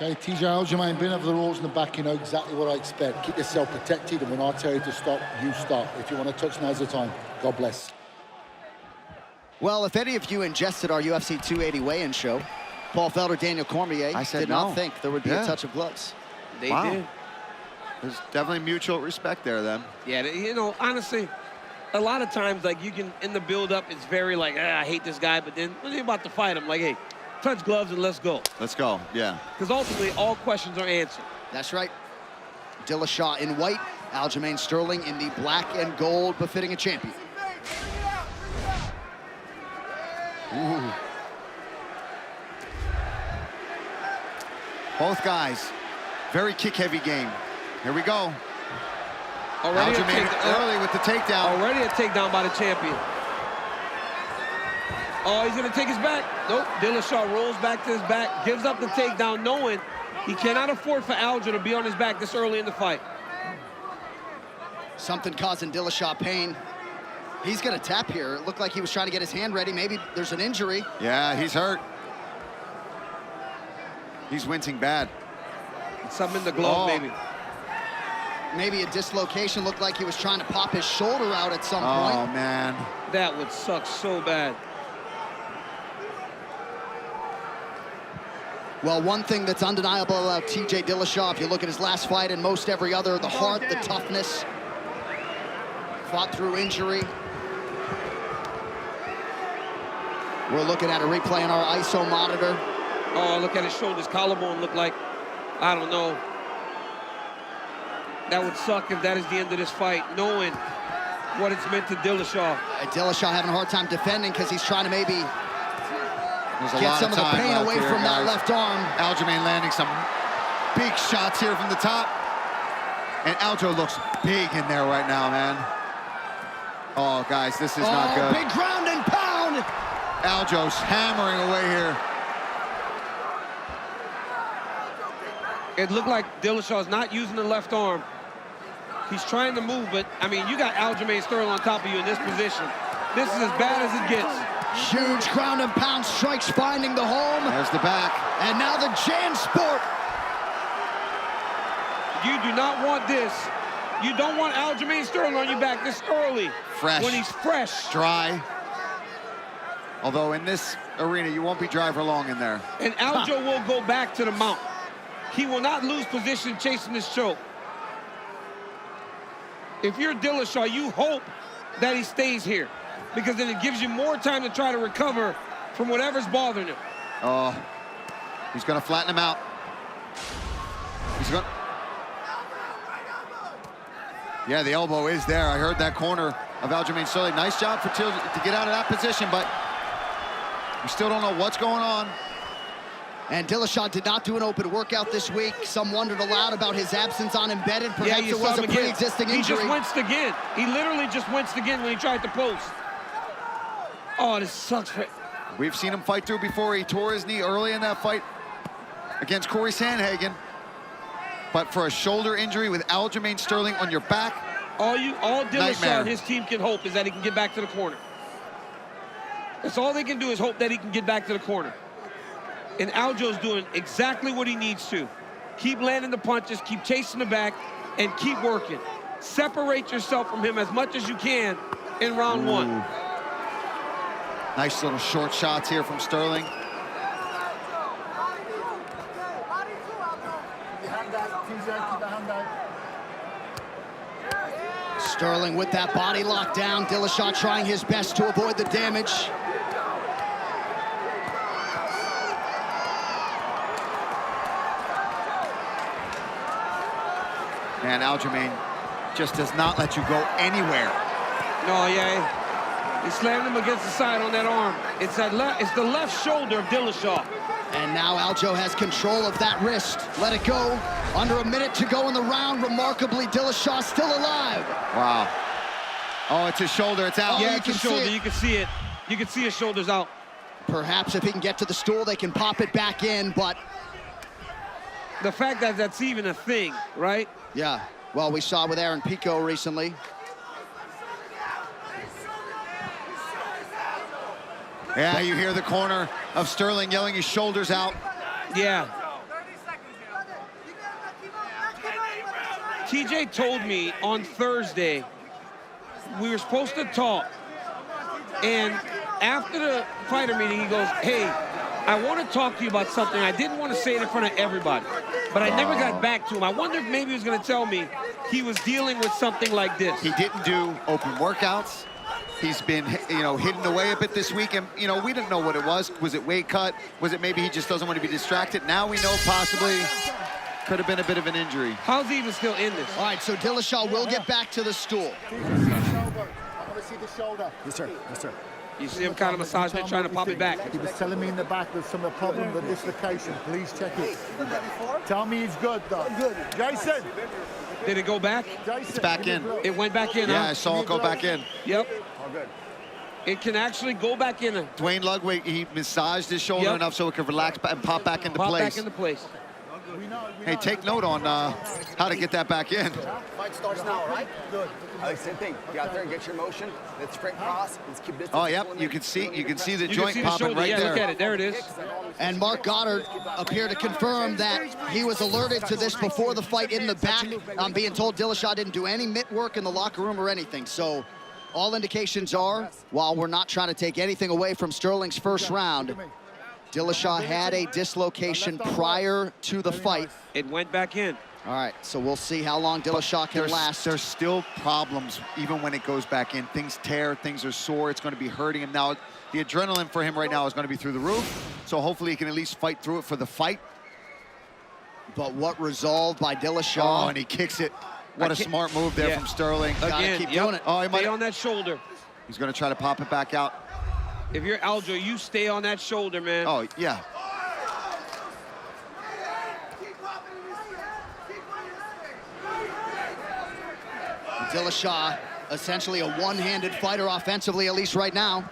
Okay, ТиДжей, Алджэмейн, been over the rules in the back, you know exactly what I expect. Keep yourself protected, and when I tell you to stop, you stop. If you want to touch, now's the time. God bless. Well, if any of you ingested our UFC 280 weigh-in show, Paul Felder, Daniel Cormier did not think there would be a touch of gloves. They did. There's definitely mutual respect there, then. Yeah, you know, honestly, a lot of times, like, you can, in the build-up, it's very like, I hate this guy, but then when you're about to fight him, like, hey, touch gloves and let's go. Let's go, yeah. Because ultimately, all questions are answered. That's right. Dillashaw in white, Aljamain Sterling in the black and gold, befitting a champion. Ooh. Both guys, very kick-heavy game. Here we go. Already Aljamain early with the takedown. Already a takedown by the champion. Oh, he's gonna take his back. Nope, Dillashaw rolls back to his back, gives up the takedown, knowing he cannot afford for Aljo to be on his back this early in the fight. Something causing Dillashaw pain. He's gonna tap here. It looked like he was trying to get his hand ready. Maybe there's an injury. Yeah, he's hurt. He's wincing bad. Something in the glove, maybe. Maybe a dislocation. Looked like he was trying to pop his shoulder out at some point. Oh, man. That would suck so bad. Well, one thing that's undeniable about ТиДжей Диллашоу, if you look at his last fight and most every other, the heart, the toughness, fought through injury. We're looking at a replay on our ISO monitor. Oh, look at his shoulders. Collarbone look like, I don't know. That would suck if that is the end of this fight, knowing what it's meant to Dillashaw. Dillashaw having a hard time defending because he's trying to maybe get some of the pain away from that left arm. Aljamain landing some big shots here from the top. And Aljo looks big in there right now, man. Oh, guys, this is not good. Big ground and pound. Aljo's hammering away here. It looked like Dillashaw's not using the left arm. He's trying to move, but, I mean, you got Aljamain Sterling on top of you in this position. This is as bad as it gets. Huge ground and pound strikes finding the home. There's the back. And now the Jan Sport. You do not want this. You don't want Aljamain Sterling on your back this early. Fresh. When he's fresh. Dry. Although in this arena, you won't be dry for long in there. And Aljo will go back to the mount. He will not lose position chasing this choke. If you're Dillashaw, you hope that he stays here, because then it gives you more time to try to recover from whatever's bothering him. Oh, he's gonna flatten him out. He's gonna... Yeah, the elbow is there. I heard that corner of Aljamain Sterling. Nice job for Till to get out of that position, but we still don't know what's going on. And Dillashaw did not do an open workout this week. Some wondered aloud about his absence on embedded. Perhaps it was a pre-existing injury. He just winced again. He literally just winced again when he tried to post. Oh, this sucks for... We've seen him fight through before. He tore his knee early in that fight against Corey Sandhagen. But for a shoulder injury with Aljamain Sterling on your back, all Dillashaw and his team can hope is that he can get back to the corner. That's all they can do, is hope that he can get back to the corner. And Aljo's doing exactly what he needs to. Keep landing the punches, keep chasing the back, and keep working. Separate yourself from him as much as you can in round one. Nice little short shots here from Sterling. Sterling with that body locked down. Dillashaw trying his best to avoid the damage. Man, Aljamain just does not let you go anywhere. No, yeah. He slammed him against the side on that arm. It's the left shoulder of Dillashaw. And now Aljo has control of that wrist. Let it go. Under a minute to go in the round. Remarkably, Dillashaw still alive. Wow. Oh, it's his shoulder. It's out. Yeah, it's his shoulder. You can see it. You can see his shoulders out. Perhaps if he can get to the stool, they can pop it back in, but... The fact that that's even a thing, right? Yeah. Well, we saw with Aaron Pico recently. Yeah, you hear the corner of Sterling yelling his shoulders out. Yeah. TJ told me on Thursday we were supposed to talk, and after the fighter meeting, he goes, hey, I want to talk to you about something. I didn't want to say it in front of everybody, but I never got back to him. I wonder if maybe he was going to tell me he was dealing with something like this. He didn't do open workouts. He's been, hidden away a bit this week, and, we didn't know what it was. Was it weight cut? Was it maybe he just doesn't want to be distracted? Now we know possibly could have been a bit of an injury. How's he even still in this? All right, so Dillashaw will get back to the stool. I want to see the shoulder. Yes, sir. Yes, sir. You see him kind of massaging it, trying to pop it back. He was telling me in the back there's some problem with dislocation. Please check it. Tell me he's good, though. Good. Jason. Did it go back? Jason. It's back in. It went back in, Yeah, huh? I saw it go back in. Yep. Oh, good. It can actually go back in. Dwayne Ludwig, he massaged his shoulder enough so it could relax and pop back into Pop place. back into place. Hey, take note on how to get that back in. Fight starts now, all right? Good. Same thing. Get out there and get your motion. Let's sprint cross. Let's keep distance. Oh, yep. You can see the You joint can see the popping shoulder. right Yeah, there. look at it. There it is. And Mark Goddard appeared to confirm that he was alerted to this before the fight in the back. I'm being told Dillashaw didn't do any mitt work in the locker room or anything. So all indications are, while we're not trying to take anything away from Sterling's first round, Dillashaw had a dislocation prior to the fight. It went back in. All right, so we'll see how long Dillashaw can last. There's still problems even when it goes back in. Things tear, things are sore. It's going to be hurting him now. The adrenaline for him right now is going to be through the roof. So hopefully he can at least fight through it for the fight. But what resolve by Dillashaw. Oh, and he kicks it. What a smart move there from Sterling. Again, keep doing it. Oh, he stay might on that shoulder. He's going to try to pop it back out. If you're Aljo, you stay on that shoulder, man. Oh, yeah. Dillashaw, essentially a one-handed fighter offensively, at least right now.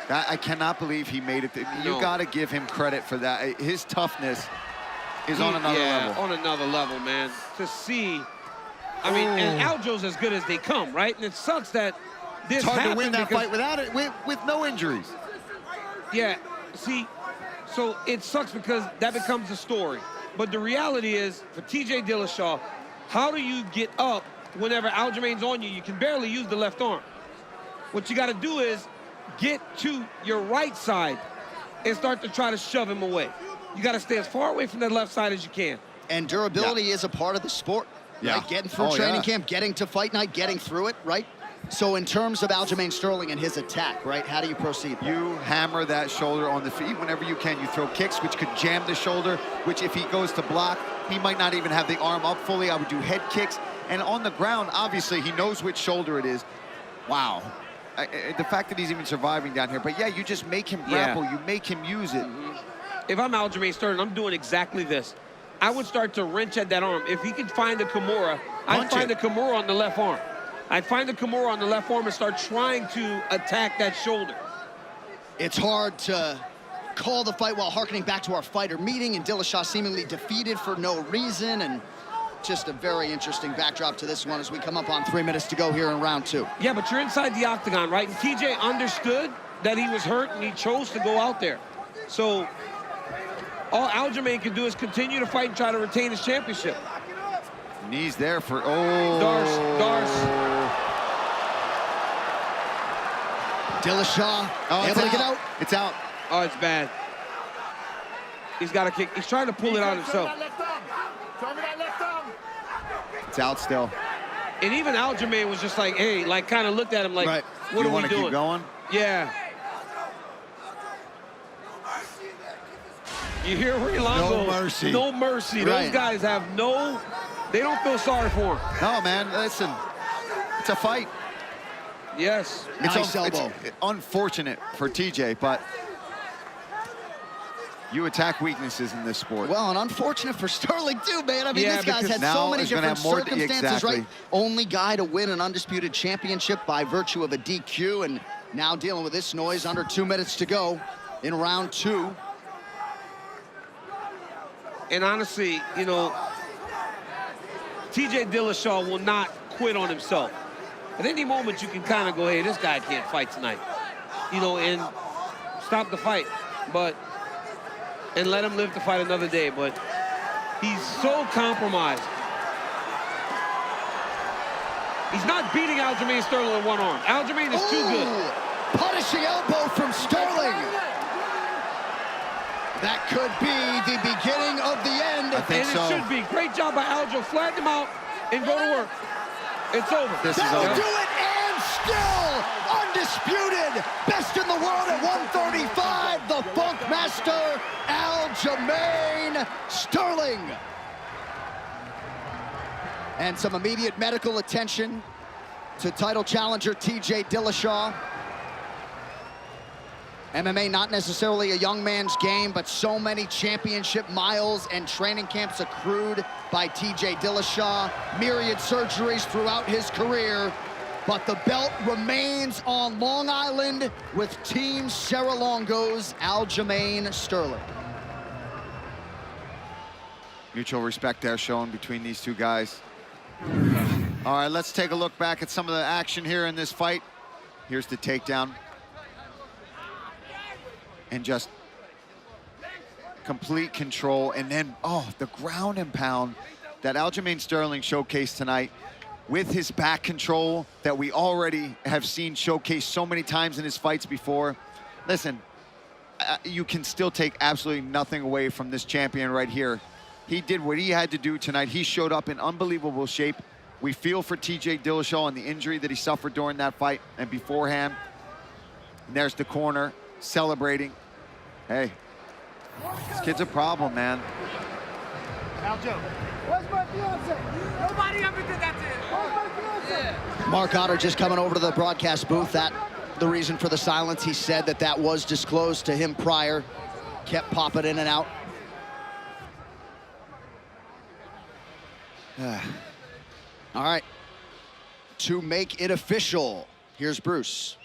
I cannot believe he made it. You got to give him credit for that. His toughness is on another level. On another level, man. To see, I mean, and Aljo's as good as they come, right? And it sucks that this It's hard to happened win that because- fight without it, with no injuries. Yeah, see, so it sucks because that becomes the story. But the reality is, for ТиДжей Диллашоу, how do you get up whenever Aljamain's on you? You can barely use the left arm. What you got to do is get to your right side and start to try to shove him away. You got to stay as far away from that left side as you can. And durability is a part of the sport. Yeah. Right? Getting through training camp, getting to fight night, getting through it, right? So in terms of Aljamain Sterling and his attack, right, how do you proceed? You hammer that shoulder on the feet whenever you can. You throw kicks, which could jam the shoulder, which if he goes to block, he might not even have the arm up fully. I would do head kicks. And on the ground, obviously, he knows which shoulder it is. Wow. The fact that he's even surviving down here. But yeah, you just make him grapple. You make him use it. If I'm Aljamain Sterling, I'm doing exactly this. I would start to wrench at that arm. If he could find the Kimura, I'd find the Kimura on the left arm. I'd find the Kimura on the left arm and start trying to attack that shoulder. It's hard to call the fight while hearkening back to our fighter meeting, and Dillashaw seemingly defeated for no reason, and just a very interesting backdrop to this one as we come up on 3 minutes to go here in round 2. Yeah, but you're inside the octagon, right? And TJ understood that he was hurt, and he chose to go out there. So all Aljamain can do is continue to fight and try to retain his championship. Knees there for, Darce. Dillashaw able to get out. It's out. Oh, it's bad. He's got to kick. He's trying to pull it out himself. It's out still. And even Aljamain was just like, hey, like kind of looked at him like, what are we doing? Keep going? Yeah. You hear Rilongo? No mercy. No mercy. Those guys have no, they don't feel sorry for him. No, man, listen. It's a fight. Yes. Nice elbow. It's unfortunate for TJ, but you attack weaknesses in this sport. Well, and unfortunate for Sterling too, man. I mean, this guy's had so many different circumstances, right? Only guy to win an undisputed championship by virtue of a DQ, and now dealing with this noise under 2 minutes to go in round 2. And honestly, you know, ТиДжей Диллашоу will not quit on himself. At any moment, you can kind of go, hey, this guy can't fight tonight, you know, and stop the fight. But and let him live to fight another day, but he's so compromised. He's not beating Aljamain Stерлинг with one arm. Aljamain is too good. Punishing elbow from Stерлинg. That could be the beginning of the end. I think so. And it should be. Great job by Aljo. Flatten him out and go to work. It's over. This is That'll over. do it, and still undisputed. Best in the world at 135, the Funk Master, Alджэмейн Stерлинg. And some immediate medical attention to title challenger ТиДжей Диллашоу. MMA not necessarily a young man's game, but so many championship miles and training camps accrued by ТиДжей Диллашоу. Myriad surgeries throughout his career, but the belt remains on Long Island with Team Serra-Longo's Alджэмейн Stерлинg. Mutual respect there shown between these two guys. All right, let's take a look back at some of the action here in this fight. Here's the takedown. And just complete control. And then, oh, the ground and pound that Aljamain Stерлинg showcased tonight with his back control that we already have seen showcased so many times in his fights before. Listen, you can still take absolutely nothing away from this champion right here. He did what he had to do tonight. He showed up in unbelievable shape. We feel for ТиДжей Диллашоу and the injury that he suffered during that fight and beforehand. And there's the corner celebrating. Hey, this kid's a problem, man. Aljo, where's my fiance? Nobody ever did that to him. Where's my fiance? Mark Goddard just coming over to the broadcast booth. That the reason for the silence. He said that was disclosed to him prior. Kept popping in and out. All right, to make it official, here's Bruce.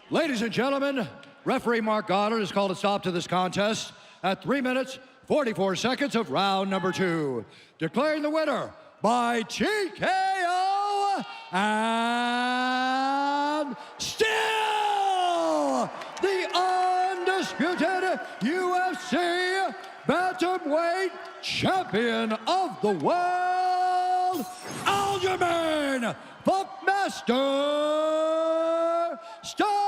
Ladies and gentlemen, referee Mark Goddard has called a stop to this contest at 3 minutes, 44 seconds of round number 2. Declaring the winner by TKO and still the undisputed UFC bantamweight champion of the world, Alljamain Funkmaster Stерлing.